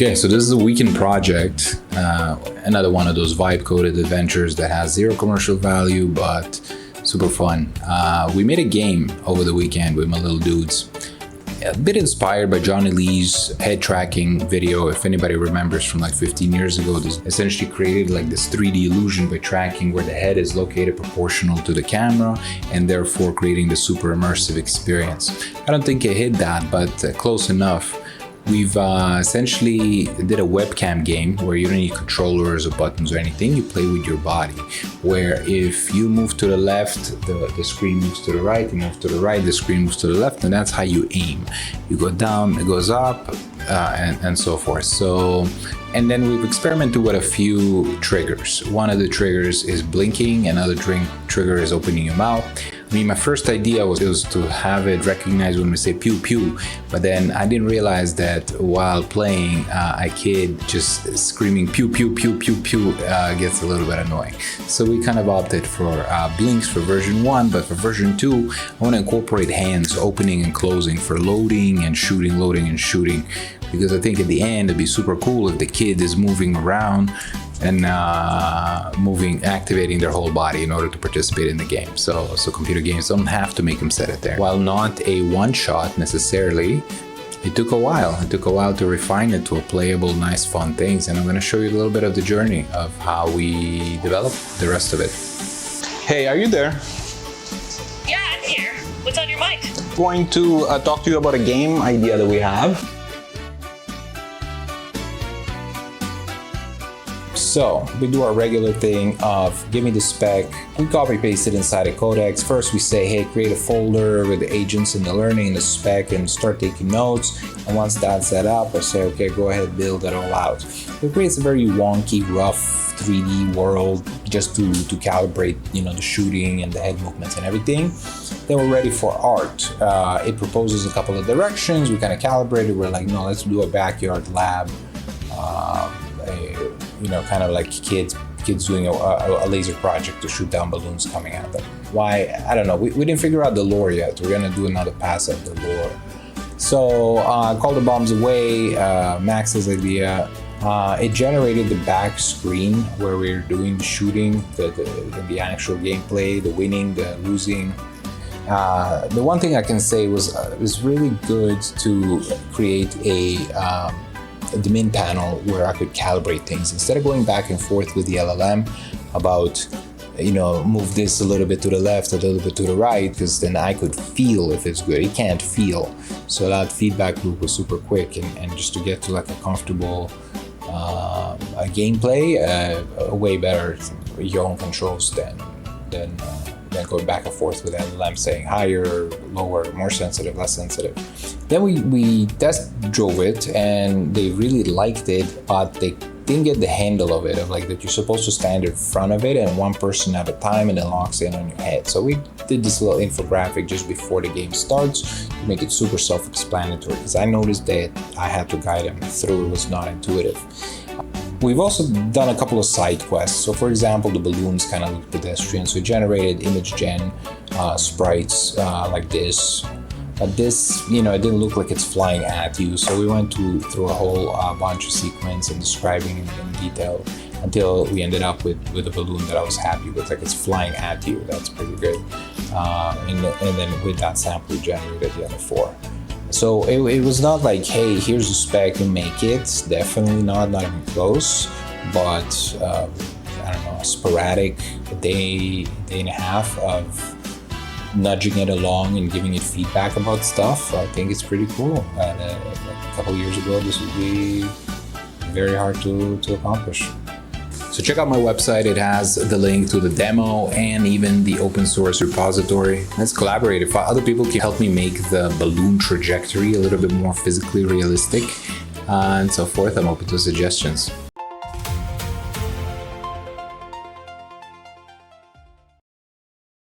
Okay, so this is a weekend project, another one of those vibe-coded adventures that has zero commercial value, but super fun. We made a game over the weekend with my little dudes. A bit inspired by Johnny Lee's head tracking video. If anybody remembers from like 15 years ago, this essentially created like this 3D illusion by tracking where the head is located proportional to the camera and therefore creating the super immersive experience. I don't think it hit that, but close enough. We've essentially did a webcam game where you don't need controllers or buttons or anything. You play with your body, where if you move to the left, the screen moves to the right, you move to the right, the screen moves to the left, and that's how you aim. You go down, it goes up, and so forth. And then we've experimented with a few triggers. One of the triggers is blinking, another trigger is opening your mouth. I mean, my first idea was to have it recognize when we say pew pew, but then I didn't realize that while playing, a kid just screaming pew pew pew pew pew gets a little bit annoying. So we kind of opted for blinks for version 1, but for version 2, I want to incorporate hands opening and closing for loading and shooting, because I think at the end it'd be super cool if the kid is moving around and activating their whole body in order to participate in the game. So computer games don't have to make them set it there. While not a one-shot necessarily, it took a while. It took a while to refine it to a playable, nice, fun things. And I'm gonna show you a little bit of the journey of how we developed the rest of it. Hey, are you there? Yeah, I'm here. What's on your mind? I'm going to talk to you about a game idea that we have. So we do our regular thing of give me the spec. We copy paste it inside a codex. First we say, hey, create a folder with the agents and the learning and the spec and start taking notes. And once that's set up, I say, okay, go ahead, build it all out. It creates a very wonky, rough 3D world just to calibrate, the shooting and the head movements and everything. Then we're ready for art. It proposes a couple of directions. We kind of calibrate it. We're like, no, let's do a backyard lab. Kind of like kids doing a laser project to shoot down balloons coming at them. Why? I don't know. We didn't figure out the lore yet. We're gonna do another pass of the lore. So call the bombs away. Max's idea. It generated the back screen where we're doing the shooting, the actual gameplay, the winning, the losing. The one thing I can say was it was really good to create the min panel where I could calibrate things instead of going back and forth with the LLM about move this a little bit to the left, a little bit to the right, because then I could feel if it's good. It can't feel, so that feedback loop was super quick, and just to get to like a comfortable gameplay, way better your own controls than going back and forth with LLM saying higher, lower, more sensitive, less sensitive. Then we test drove it and they really liked it, but they didn't get the handle of it, of like that you're supposed to stand in front of it and one person at a time and then locks in on your head. So we did this little infographic just before the game starts to make it super self-explanatory, because I noticed that I had to guide them through. It was not intuitive. We've also done a couple of side quests. So for example, the balloons kind of look pedestrian. So we generated image gen sprites like this. But this, it didn't look like it's flying at you. So we went through a whole bunch of sequence and describing in detail until we ended up with a balloon that I was happy with. Like it's flying at you. That's pretty good. And then with that sample, we generated the other 4. So it was not like, hey, here's the spec and make it. Definitely not even close. But I don't know, sporadic, a day and a half of nudging it along and giving it feedback about stuff. I think it's pretty cool. A couple years ago, this would be very hard to accomplish. So check out my website. It has the link to the demo and even the open source repository. Let's collaborate. If other people can help me make the balloon trajectory a little bit more physically realistic and so forth, I'm open to suggestions.